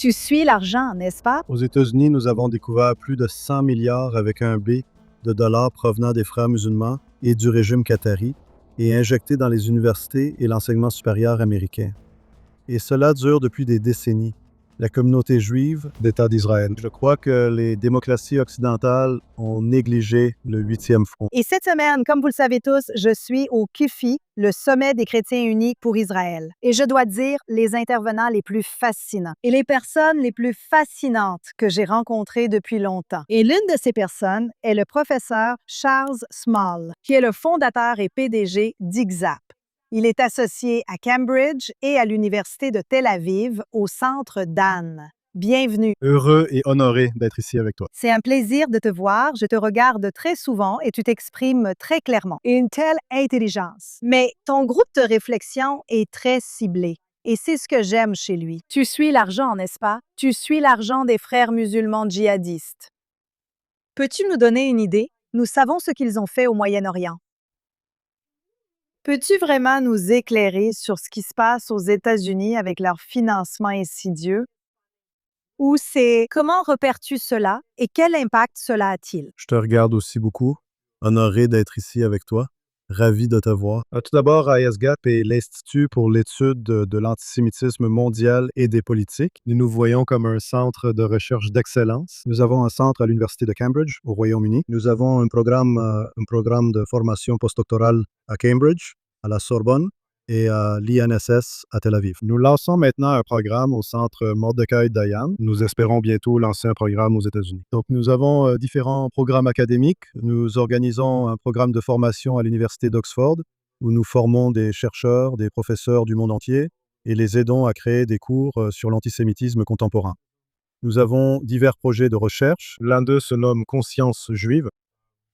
Tu suis l'argent, n'est-ce pas? Aux États-Unis, nous avons découvert plus de 100 milliards avec un B de dollars provenant des frères musulmans et du régime qatari et injectés dans les universités et l'enseignement supérieur américain. Et cela dure depuis des décennies. La communauté juive d'État d'Israël. Je crois que les démocraties occidentales ont négligé le 8e front. Et cette semaine, comme vous le savez tous, je suis au CUFI, le sommet des chrétiens unis pour Israël. Et je dois dire, les intervenants les plus fascinants et les personnes les plus fascinantes que j'ai rencontrées depuis longtemps. Et l'une de ces personnes est le professeur Charles Small, qui est le fondateur et PDG d'IGZAP. Il est associé à Cambridge et à l'Université de Tel Aviv au Centre Dan. Bienvenue. Heureux et honoré d'être ici avec toi. C'est un plaisir de te voir. Je te regarde très souvent et tu t'exprimes très clairement. Et une telle intelligence. Mais ton groupe de réflexion est très ciblé. Et c'est ce que j'aime chez lui. Tu suis l'argent, n'est-ce pas? Tu suis l'argent des frères musulmans djihadistes. Peux-tu nous donner une idée? Nous savons ce qu'ils ont fait au Moyen-Orient. Peux-tu vraiment nous éclairer sur ce qui se passe aux États-Unis avec leur financement insidieux? Ou c'est comment repères-tu cela et quel impact cela a-t-il? Je te regarde aussi beaucoup. Honoré d'être ici avec toi. Ravi de te voir. Tout d'abord, ISGAP est l'Institut pour l'étude de l'antisémitisme mondial et des politiques. Nous nous voyons comme un centre de recherche d'excellence. Nous avons un centre à l'Université de Cambridge, au Royaume-Uni. Nous avons un programme de formation postdoctorale à Cambridge, à la Sorbonne et à l'INSS à Tel Aviv. Nous lançons maintenant un programme au centre Mordecai Dayan. Nous espérons bientôt lancer un programme aux États-Unis. Donc, nous avons différents programmes académiques. Nous organisons un programme de formation à l'Université d'Oxford où nous formons des chercheurs, des professeurs du monde entier et les aidons à créer des cours sur l'antisémitisme contemporain. Nous avons divers projets de recherche. L'un d'eux se nomme Conscience juive,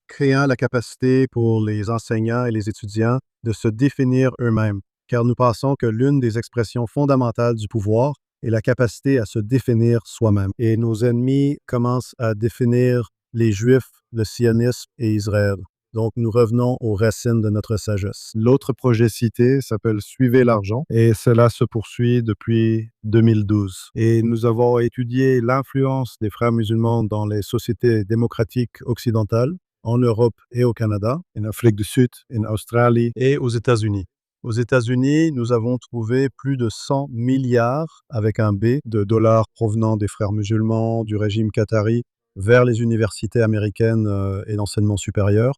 créant la capacité pour les enseignants et les étudiants de se définir eux-mêmes, car nous pensons que l'une des expressions fondamentales du pouvoir est la capacité à se définir soi-même. Et nos ennemis commencent à définir les Juifs, le sionisme et Israël. Donc, nous revenons aux racines de notre sagesse. L'autre projet cité s'appelle Suivez l'argent et cela se poursuit depuis 2012. Et nous avons étudié l'influence des frères musulmans dans les sociétés démocratiques occidentales, en Europe et au Canada, en Afrique du Sud, en Australie et aux États-Unis. Aux États-Unis, nous avons trouvé plus de 100 milliards, avec un B, de dollars provenant des frères musulmans, du régime qatari, vers les universités américaines et l'enseignement supérieur.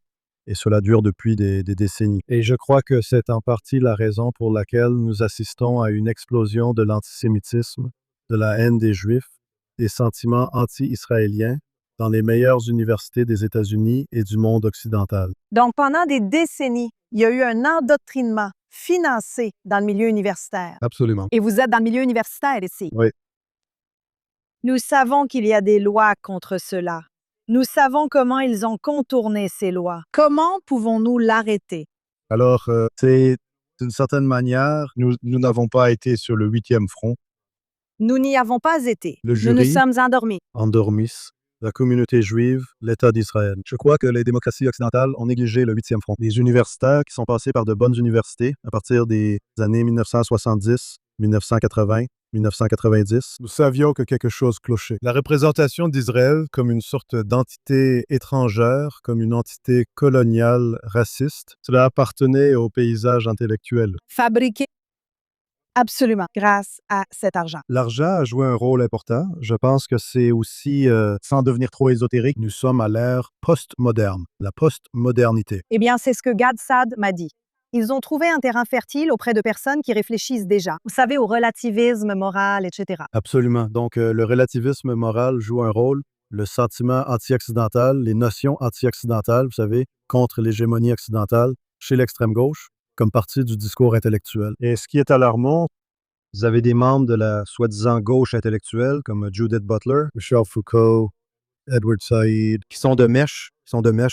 Et cela dure depuis des décennies. Et je crois que c'est en partie la raison pour laquelle nous assistons à une explosion de l'antisémitisme, de la haine des Juifs, des sentiments anti-israéliens dans les meilleures universités des États-Unis et du monde occidental. Donc, pendant des décennies, il y a eu un endoctrinement financé dans le milieu universitaire. Absolument. Et vous êtes dans le milieu universitaire ici. Oui. Nous savons qu'il y a des lois contre cela. Nous savons comment ils ont contourné ces lois. Comment pouvons-nous l'arrêter? Alors, c'est d'une certaine manière, nous n'avons pas été sur le 8e front. Nous n'y avons pas été. Le Nous nous jury sommes endormis. endormissent la communauté juive, l'État d'Israël. Je crois que les démocraties occidentales ont négligé le 8e front. Les universitaires qui sont passés par de bonnes universités à partir des années 1970, 1980, 1990, nous savions que quelque chose clochait. La représentation d'Israël comme une sorte d'entité étrangère, comme une entité coloniale raciste, cela appartenait au paysage intellectuel. Fabriqués absolument grâce à cet argent. L'argent a joué un rôle important. Je pense que c'est aussi, sans devenir trop ésotérique, nous sommes à l'ère post-moderne, la post-modernité. Eh bien, c'est ce que Gad Saad m'a dit. Ils ont trouvé un terrain fertile auprès de personnes qui réfléchissent déjà. Vous savez, au relativisme moral, etc. Absolument. Donc, le relativisme moral joue un rôle. Le sentiment anti-occidental, les notions anti-occidentales, vous savez, contre l'hégémonie occidentale, chez l'extrême gauche, comme partie du discours intellectuel. Et ce qui est alarmant, vous avez des membres de la soi-disant gauche intellectuelle, comme Judith Butler, Michel Foucault, Edward Said, qui sont de mèche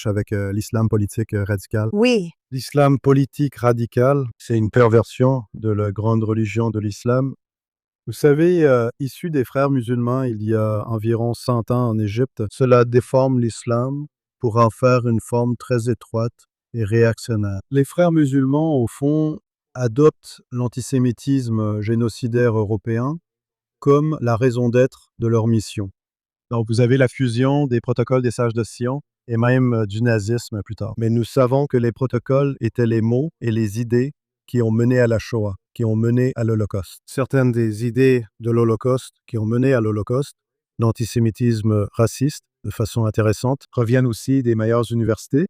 avec l'islam politique radical. Oui. L'islam politique radical, c'est une perversion de la grande religion de l'islam. Vous savez, issu des frères musulmans il y a environ 100 ans en Égypte, cela déforme l'islam pour en faire une forme très étroite et réactionnaire. Les frères musulmans, au fond, adoptent l'antisémitisme génocidaire européen comme la raison d'être de leur mission. Donc, vous avez la fusion des protocoles des sages de Sion et même du nazisme plus tard. Mais nous savons que les protocoles étaient les mots et les idées qui ont mené à la Shoah, qui ont mené à l'Holocauste. Certaines des idées de l'Holocauste qui ont mené à l'Holocauste, l'antisémitisme raciste, de façon intéressante, reviennent aussi des meilleures universités,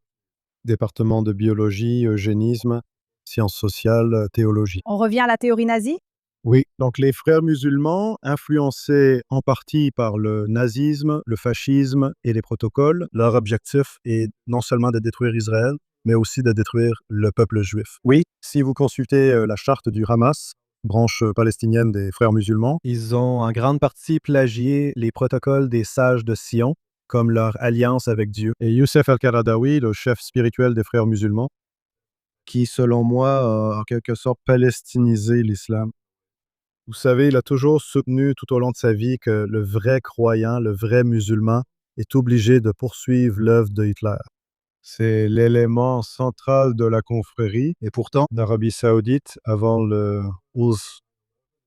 départements de biologie, eugénisme, sciences sociales, théologie. On revient à la théorie nazie? Oui, donc les frères musulmans, influencés en partie par le nazisme, le fascisme et les protocoles, leur objectif est non seulement de détruire Israël, mais aussi de détruire le peuple juif. Oui, si vous consultez la charte du Hamas, branche palestinienne des frères musulmans, ils ont en grande partie plagié les protocoles des sages de Sion, comme leur alliance avec Dieu. Et Youssef al-Qaradawi, le chef spirituel des frères musulmans, qui, selon moi, a en quelque sorte palestinisé l'islam. Vous savez, il a toujours soutenu tout au long de sa vie que le vrai croyant, le vrai musulman, est obligé de poursuivre l'œuvre de Hitler. C'est l'élément central de la confrérie. Et pourtant, l'Arabie saoudite, avant le 11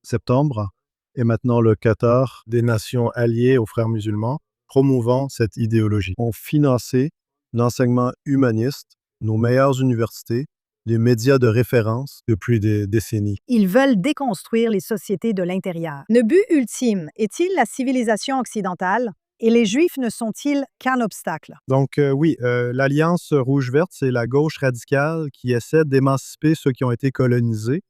septembre, et maintenant le Qatar, des nations alliées aux frères musulmans, promouvant cette idéologie, ont financé l'enseignement humaniste, nos meilleures universités, les médias de référence depuis des décennies. Ils veulent déconstruire les sociétés de l'intérieur. Le but ultime est-il la civilisation occidentale? Et les Juifs ne sont-ils qu'un obstacle? Donc oui, l'Alliance rouge-verte, c'est la gauche radicale qui essaie d'émanciper ceux qui ont été colonisés.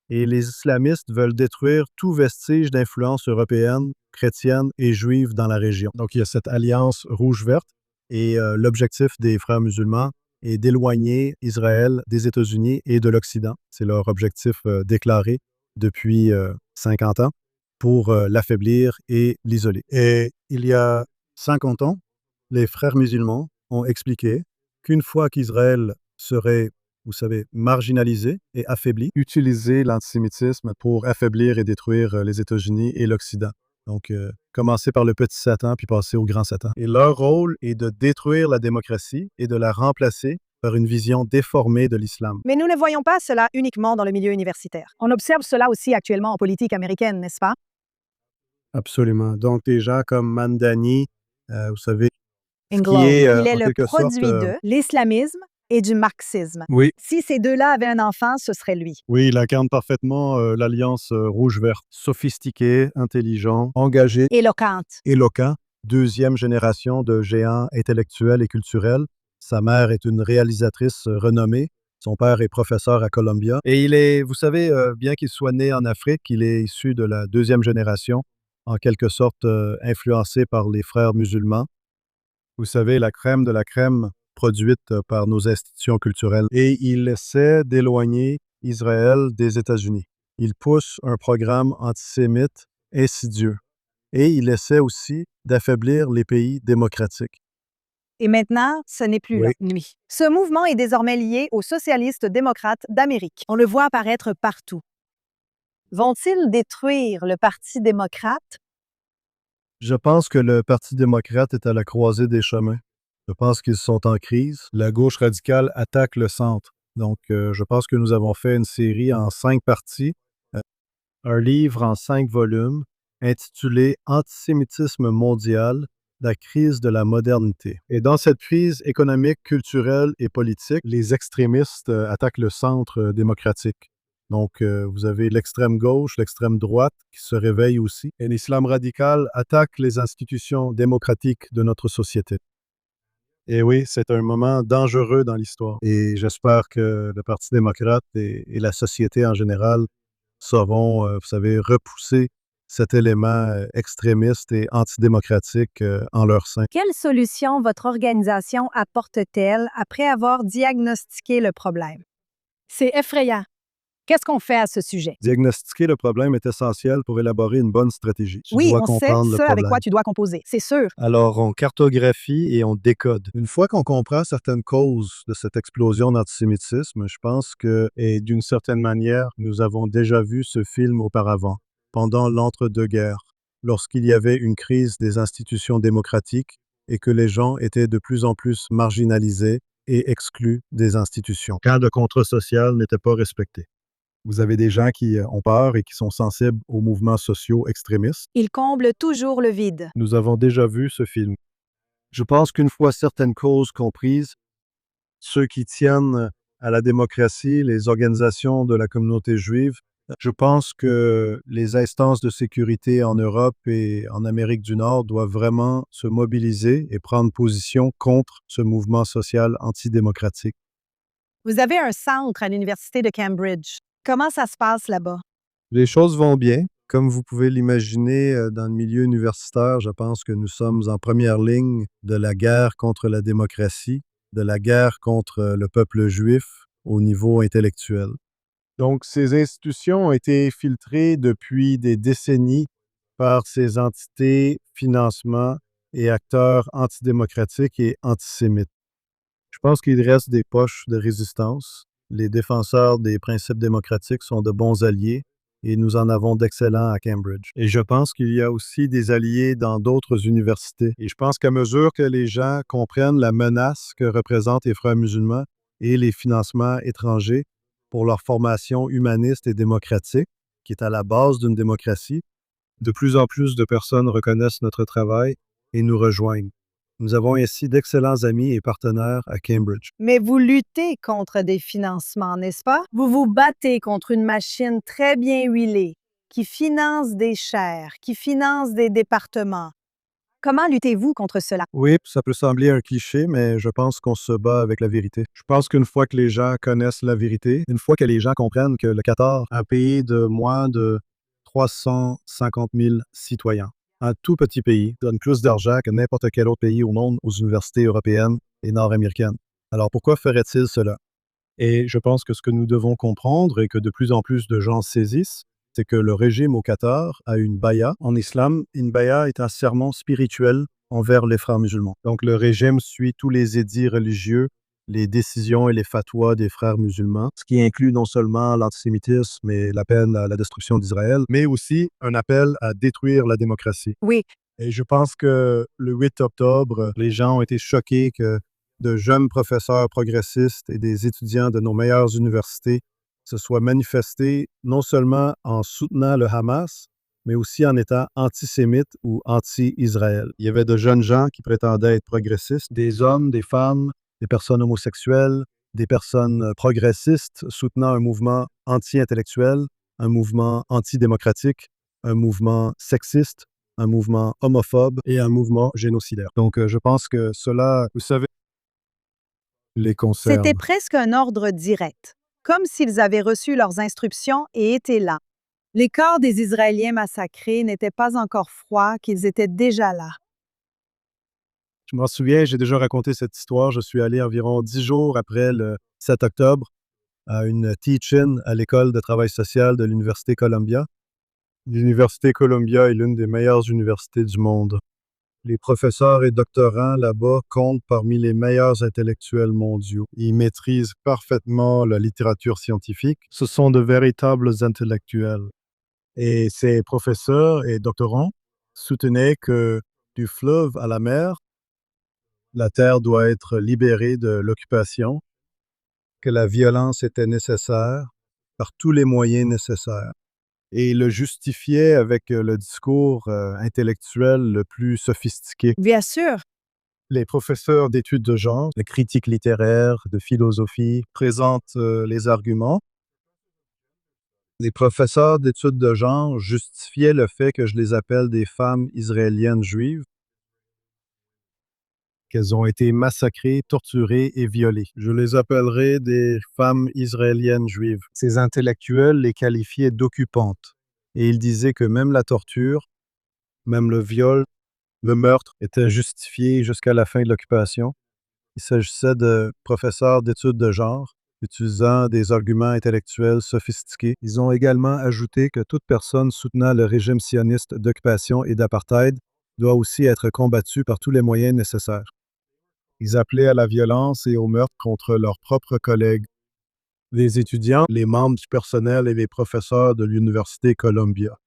Et les islamistes veulent détruire tout vestige d'influence européenne, chrétienne et juive dans la région. Donc, il y a cette alliance rouge-verte et l'objectif des frères musulmans est d'éloigner Israël des États-Unis et de l'Occident. C'est leur objectif déclaré depuis 50 ans pour l'affaiblir et l'isoler. Et il y a 50 ans, les frères musulmans ont expliqué qu'une fois qu'Israël serait, vous savez, marginalisé et affaibli, utiliser l'antisémitisme pour affaiblir et détruire les États-Unis et l'Occident. Donc, commencer par le petit Satan puis passer au grand Satan. Et leur rôle est de détruire la démocratie et de la remplacer par une vision déformée de l'islam. Mais nous ne voyons pas cela uniquement dans le milieu universitaire. On observe cela aussi actuellement en politique américaine, n'est-ce pas? Absolument. Donc, des gens comme Mandani, vous savez, Inglove. est Il est en le quelque sorte... produit de l'islamisme et du marxisme. Oui, Si ces deux-là avaient un enfant, ce serait lui. oui, il incarne parfaitement l'alliance rouge-verte. Sophistiqué, intelligent, engagé, Éloquente. éloquent, deuxième génération de géants intellectuels et culturels. Sa mère est une réalisatrice renommée. Son père est professeur à Columbia. Et il est, vous savez, bien qu'il soit né en Afrique, il est issu de la deuxième génération, en quelque sorte influencé par les frères musulmans. Vous savez, la crème de la crème produite par nos institutions culturelles. Et il essaie d'éloigner Israël des États-Unis. Il pousse un programme antisémite insidieux. Et il essaie aussi d'affaiblir les pays démocratiques. Et maintenant, ce n'est plus Oui. lui. Ce mouvement est désormais lié aux socialistes démocrates d'Amérique. On le voit apparaître partout. Vont-ils détruire le Parti démocrate? Je pense que le Parti démocrate est à la croisée des chemins. Je pense qu'ils sont en crise. La gauche radicale attaque le centre. Donc, je pense que nous avons fait une série en 5 parties, un livre en 5 volumes intitulé Antisémitisme mondial, la crise de la modernité. Et dans cette crise économique, culturelle et politique, les extrémistes attaquent le centre démocratique. Donc, vous avez l'extrême gauche, l'extrême droite qui se réveille aussi. Et l'islam radical attaque les institutions démocratiques de notre société. Et oui, c'est un moment dangereux dans l'histoire. Et j'espère que le Parti démocrate et la société en général sauront, vous savez, repousser cet élément extrémiste et antidémocratique en leur sein. Quelle solution votre organisation apporte-t-elle après avoir diagnostiqué le problème? C'est effrayant. Qu'est-ce qu'on fait à ce sujet? Diagnostiquer le problème est essentiel pour élaborer une bonne stratégie. Tu Oui, dois on sait comprendre le ce avec problème. quoi tu dois composer, c'est sûr. Alors, on cartographie et on décode. Une fois qu'on comprend certaines causes de cette explosion d'antisémitisme, je pense que, et d'une certaine manière, nous avons déjà vu ce film auparavant, pendant l'entre-deux-guerres, lorsqu'il y avait une crise des institutions démocratiques et que les gens étaient de plus en plus marginalisés et exclus des institutions, quand le contrat social n'était pas respecté. Vous avez des gens qui ont peur et qui sont sensibles aux mouvements sociaux extrémistes. Il comble toujours le vide. Nous avons déjà vu ce film. Je pense qu'une fois certaines causes comprises, ceux qui tiennent à la démocratie, les organisations de la communauté juive, je pense que les instances de sécurité en Europe et en Amérique du Nord doivent vraiment se mobiliser et prendre position contre ce mouvement social antidémocratique. Vous avez un centre à l'Université de Cambridge. Comment ça se passe là-bas? Les choses vont bien. Comme vous pouvez l'imaginer, dans le milieu universitaire, je pense que nous sommes en première ligne de la guerre contre la démocratie, de la guerre contre le peuple juif au niveau intellectuel. Donc, ces institutions ont été filtrées depuis des décennies par ces entités, financements et acteurs antidémocratiques et antisémites. Je pense qu'il reste des poches de résistance. Les défenseurs des principes démocratiques sont de bons alliés et nous en avons d'excellents à Cambridge. Et je pense qu'il y a aussi des alliés dans d'autres universités. Et je pense qu'à mesure que les gens comprennent la menace que représentent les frères musulmans et les financements étrangers pour leur formation humaniste et démocratique, qui est à la base d'une démocratie, de plus en plus de personnes reconnaissent notre travail et nous rejoignent. Nous avons ainsi d'excellents amis et partenaires à Cambridge. Mais vous luttez contre des financements, n'est-ce pas? Vous vous battez contre une machine très bien huilée qui finance des chaires, qui finance des départements. Comment luttez-vous contre cela? Oui, ça peut sembler un cliché, mais je pense qu'on se bat avec la vérité. Je pense qu'une fois que les gens connaissent la vérité, une fois que les gens comprennent que le Qatar a un pays de moins de 350 000 citoyens, un tout petit pays, donne plus d'argent que n'importe quel autre pays au monde aux universités européennes et nord-américaines. Alors pourquoi ferait-il cela? Et je pense que ce que nous devons comprendre et que de plus en plus de gens saisissent, c'est que le régime au Qatar a une baya. En islam, une baya est un serment spirituel envers les frères musulmans. Donc le régime suit tous les édits religieux, les décisions et les fatwas des frères musulmans, ce qui inclut non seulement l'antisémitisme et l'appel à la destruction d'Israël, mais aussi un appel à détruire la démocratie. Oui, Et je pense que le 8 octobre, les gens ont été choqués que de jeunes professeurs progressistes et des étudiants de nos meilleures universités se soient manifestés non seulement en soutenant le Hamas, mais aussi en étant antisémites ou anti-Israël. Il y avait de jeunes gens qui prétendaient être progressistes, des hommes, des femmes, des personnes homosexuelles, des personnes progressistes soutenant un mouvement anti-intellectuel, un mouvement antidémocratique, un mouvement sexiste, un mouvement homophobe et un mouvement génocidaire. Donc, je pense que cela, vous savez, les concerne. c'était presque un ordre direct, comme s'ils avaient reçu leurs instructions et étaient là. Les corps des Israéliens massacrés n'étaient pas encore froids, qu'ils étaient déjà là. Je m'en souviens, j'ai déjà raconté cette histoire. Je suis allé environ 10 jours après le 7 octobre à une teach-in à l'école de travail social de l'Université Columbia. L'Université Columbia est l'une des meilleures universités du monde. Les professeurs et doctorants là-bas comptent parmi les meilleurs intellectuels mondiaux. Ils maîtrisent parfaitement la littérature scientifique. Ce sont de véritables intellectuels. Et ces professeurs et doctorants soutenaient que du fleuve à la mer, la terre doit être libérée de l'occupation, que la violence était nécessaire par tous les moyens nécessaires. Et il le justifiait avec le discours intellectuel le plus sophistiqué. Bien sûr, Les professeurs d'études de genre, de critique littéraire, de philosophie présentent les arguments. Les professeurs d'études de genre justifiaient le fait que je les appelle des femmes israéliennes juives, qu'elles ont été massacrées, torturées et violées. Je les appellerai des femmes israéliennes juives. Ces intellectuels les qualifiaient d'occupantes. Et ils disaient que même la torture, même le viol, le meurtre étaient justifiés jusqu'à la fin de l'occupation. Il s'agissait de professeurs d'études de genre utilisant des arguments intellectuels sophistiqués. Ils ont également ajouté que toute personne soutenant le régime sioniste d'occupation et d'apartheid doit aussi être combattue par tous les moyens nécessaires. Ils appelaient à la violence et au meurtre contre leurs propres collègues, les étudiants, les membres du personnel et les professeurs de l'Université Columbia.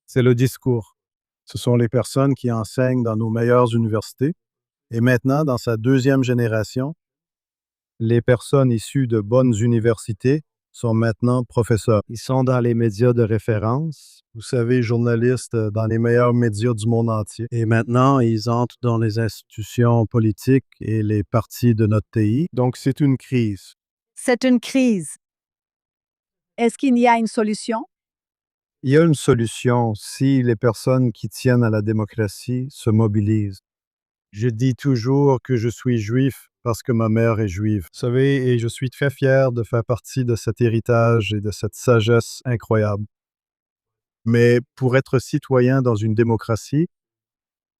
C'est le discours. Ce sont les personnes qui enseignent dans nos meilleures universités. Et maintenant, dans sa deuxième génération, les personnes issues de bonnes universités sont maintenant professeurs. Ils sont dans les médias de référence. Vous savez, journalistes dans les meilleurs médias du monde entier. Et maintenant, ils entrent dans les institutions politiques et les partis de notre pays. Donc, c'est une crise. C'est une crise. Est-ce qu'il y a une solution? Il y a une solution si les personnes qui tiennent à la démocratie se mobilisent. Je dis toujours que je suis juif parce que ma mère est juive. Vous savez, et je suis très fier de faire partie de cet héritage et de cette sagesse incroyable. Mais pour être citoyen dans une démocratie,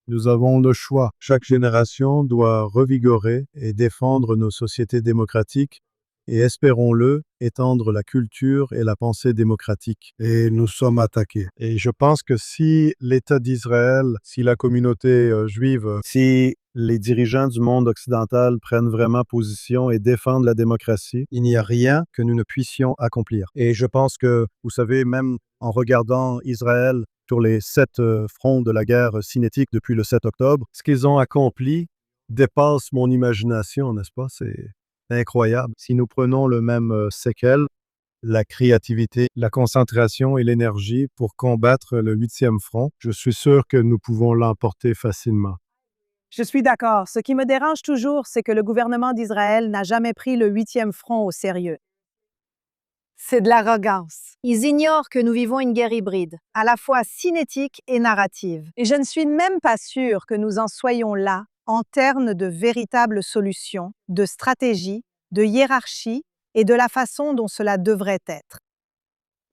nous avons le choix. Chaque génération doit revigorer et défendre nos sociétés démocratiques et, espérons-le, étendre la culture et la pensée démocratique. Et nous sommes attaqués. Et je pense que si l'État d'Israël, si la communauté juive, si les dirigeants du monde occidental prennent vraiment position et défendent la démocratie, il n'y a rien que nous ne puissions accomplir. Et je pense que, vous savez, même en regardant Israël sur les 7 fronts de la guerre cinétique depuis le 7 octobre, ce qu'ils ont accompli dépasse mon imagination, n'est-ce pas? C'est incroyable. Si nous prenons le même séquel, la créativité, la concentration et l'énergie pour combattre le 8e front, je suis sûr que nous pouvons l'emporter facilement. Je suis d'accord. Ce qui me dérange toujours, c'est que le gouvernement d'Israël n'a jamais pris le 8e front au sérieux. C'est de l'arrogance. Ils ignorent que nous vivons une guerre hybride, à la fois cinétique et narrative. Et je ne suis même pas sûre que nous en soyons là en termes de véritables solutions, de stratégie, de hiérarchie et de la façon dont cela devrait être.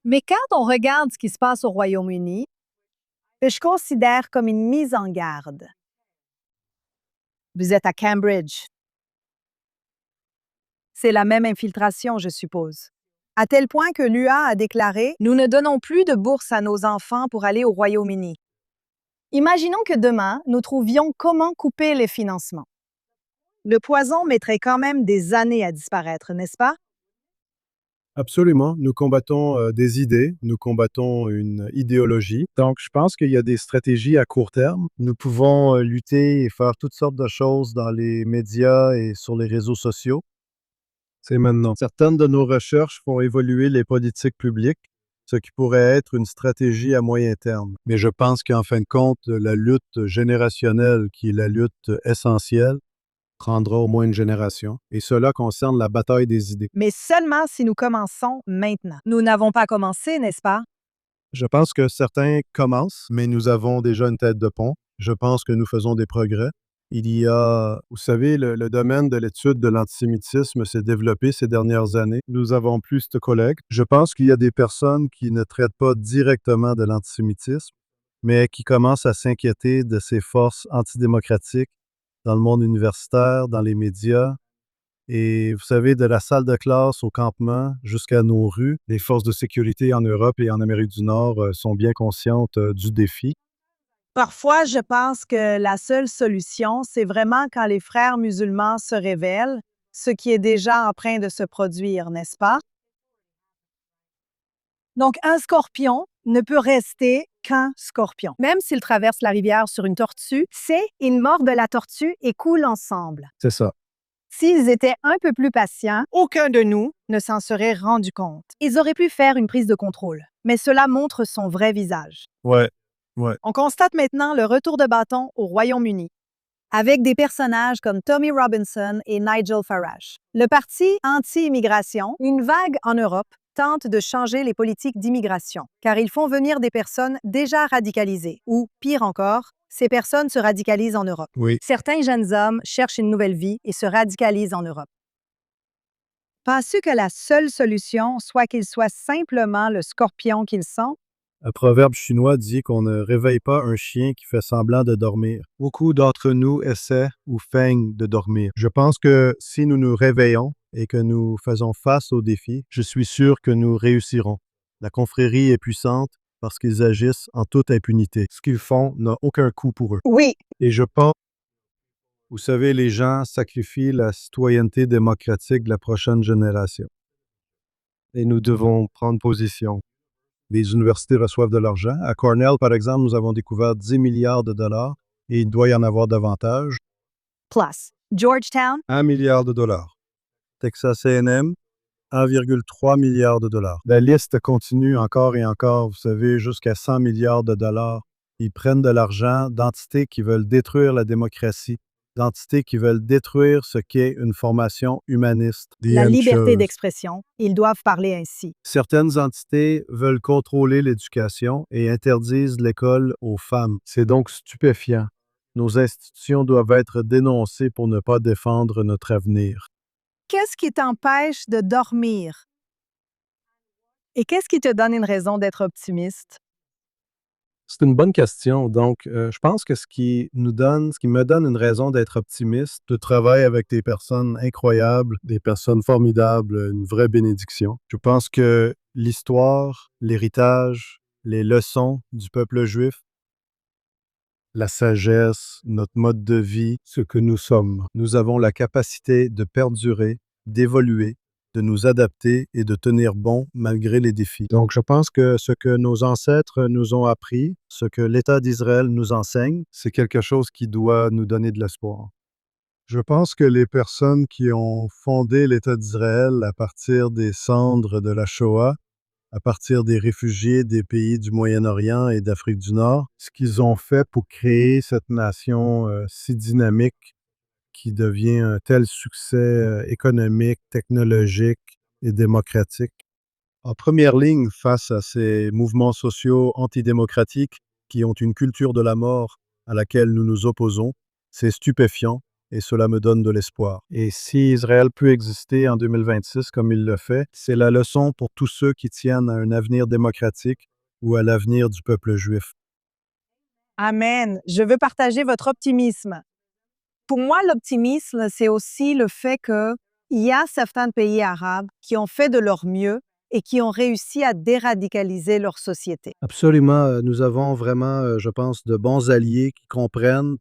Mais quand on regarde ce qui se passe au Royaume-Uni, je considère comme une mise en garde. Vous êtes à Cambridge. C'est la même infiltration, je suppose. À tel point que l'UA a déclaré « Nous ne donnons plus de bourse à nos enfants pour aller au Royaume-Uni ». Imaginons que demain, nous trouvions comment couper les financements. Le poison mettrait quand même des années à disparaître, n'est-ce pas? Absolument. Nous combattons des idées, nous combattons une idéologie. Donc, je pense qu'il y a des stratégies à court terme. Nous pouvons lutter et faire toutes sortes de choses dans les médias et sur les réseaux sociaux. C'est maintenant. Certaines de nos recherches font évoluer les politiques publiques, ce qui pourrait être une stratégie à moyen terme. Mais je pense qu'en fin de compte, la lutte générationnelle, qui est la lutte essentielle, prendra au moins une génération. Et cela concerne la bataille des idées. Mais seulement si nous commençons maintenant. Nous n'avons pas commencé, n'est-ce pas? Je pense que certains commencent, mais nous avons déjà une tête de pont. Je pense que nous faisons des progrès. Il y a, vous savez, le domaine de l'étude de l'antisémitisme s'est développé ces dernières années. Nous avons plus de collègues. Je pense qu'il y a des personnes qui ne traitent pas directement de l'antisémitisme, mais qui commencent à s'inquiéter de ces forces antidémocratiques dans le monde universitaire, dans les médias. Et vous savez, de la salle de classe au campement jusqu'à nos rues, les forces de sécurité en Europe et en Amérique du Nord sont bien conscientes du défi. Parfois, je pense que la seule solution, c'est vraiment quand les frères musulmans se révèlent, ce qui est déjà en train de se produire, n'est-ce pas? Donc, un scorpion ne peut rester qu'un scorpion. Même s'il traverse la rivière sur une tortue, ils mordent la tortue et coulent ensemble. C'est ça. S'ils étaient un peu plus patients, aucun de nous ne s'en serait rendu compte. Ils auraient pu faire une prise de contrôle, mais cela montre son vrai visage. Ouais. On constate maintenant le retour de bâton au Royaume-Uni, avec des personnages comme Tommy Robinson et Nigel Farage. Le parti anti-immigration, une vague en Europe, tente de changer les politiques d'immigration, car ils font venir des personnes déjà radicalisées, ou, pire encore, ces personnes se radicalisent en Europe. Oui. Certains jeunes hommes cherchent une nouvelle vie et se radicalisent en Europe. Penses-tu que la seule solution soit qu'ils soient simplement le scorpion qu'ils sont? Un proverbe chinois dit qu'on ne réveille pas un chien qui fait semblant de dormir. Beaucoup d'entre nous essaient ou feignent de dormir. Je pense que si nous nous réveillons et que nous faisons face aux défis, je suis sûr que nous réussirons. La confrérie est puissante parce qu'ils agissent en toute impunité. Ce qu'ils font n'a aucun coût pour eux. Oui. Et je pense, vous savez, les gens sacrifient la citoyenneté démocratique de la prochaine génération. Et nous devons prendre position. Les universités reçoivent de l'argent. À Cornell, par exemple, nous avons découvert 10 milliards de dollars et il doit y en avoir davantage. Plus. Georgetown? 1 milliard de dollars. Texas A&M, 1,3 milliard de dollars. La liste continue encore et encore, vous savez, jusqu'à 100 milliards de dollars. Ils prennent de l'argent d'entités qui veulent détruire la démocratie, d'entités qui veulent détruire ce qu'est une formation humaniste. La liberté d'expression, ils doivent parler ainsi. Certaines entités veulent contrôler l'éducation et interdisent l'école aux femmes. C'est donc stupéfiant. Nos institutions doivent être dénoncées pour ne pas défendre notre avenir. Qu'est-ce qui t'empêche de dormir? Et qu'est-ce qui te donne une raison d'être optimiste? C'est une bonne question. Donc, je pense que ce qui me donne une raison d'être optimiste, de travailler avec des personnes incroyables, des personnes formidables, une vraie bénédiction. Je pense que l'histoire, l'héritage, les leçons du peuple juif, la sagesse, notre mode de vie, ce que nous sommes. Nous avons la capacité de perdurer, d'évoluer, de nous adapter et de tenir bon malgré les défis. Donc, je pense que ce que nos ancêtres nous ont appris, ce que l'État d'Israël nous enseigne, c'est quelque chose qui doit nous donner de l'espoir. Je pense que les personnes qui ont fondé l'État d'Israël à partir des cendres de la Shoah, à partir des réfugiés des pays du Moyen-Orient et d'Afrique du Nord, ce qu'ils ont fait pour créer cette nation si dynamique qui devient un tel succès économique, technologique et démocratique. En première ligne face à ces mouvements sociaux antidémocratiques qui ont une culture de la mort à laquelle nous nous opposons, c'est stupéfiant et cela me donne de l'espoir. Et si Israël peut exister en 2026 comme il le fait, c'est la leçon pour tous ceux qui tiennent à un avenir démocratique ou à l'avenir du peuple juif. Amen. Je veux partager votre optimisme. Pour moi, l'optimisme, c'est aussi le fait qu'il y a certains pays arabes qui ont fait de leur mieux et qui ont réussi à déradicaliser leur société. Absolument. Nous avons vraiment, je pense, de bons alliés qui comprennent,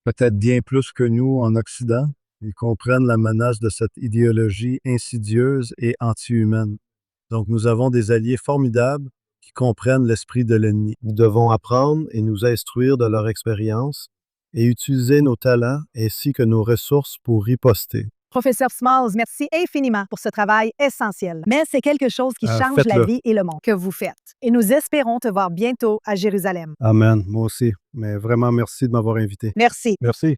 peut-être bien plus que nous en Occident, ils comprennent la menace de cette idéologie insidieuse et anti-humaine. Donc, nous avons des alliés formidables qui comprennent l'esprit de l'ennemi. Nous devons apprendre et nous instruire de leur expérience et utiliser nos talents ainsi que nos ressources pour riposter. Professeur Smalls, merci infiniment pour ce travail essentiel. Mais c'est quelque chose qui change la vie et le monde que vous faites. Et nous espérons te voir bientôt à Jérusalem. Amen, moi aussi. Mais vraiment, merci de m'avoir invité. Merci. Merci.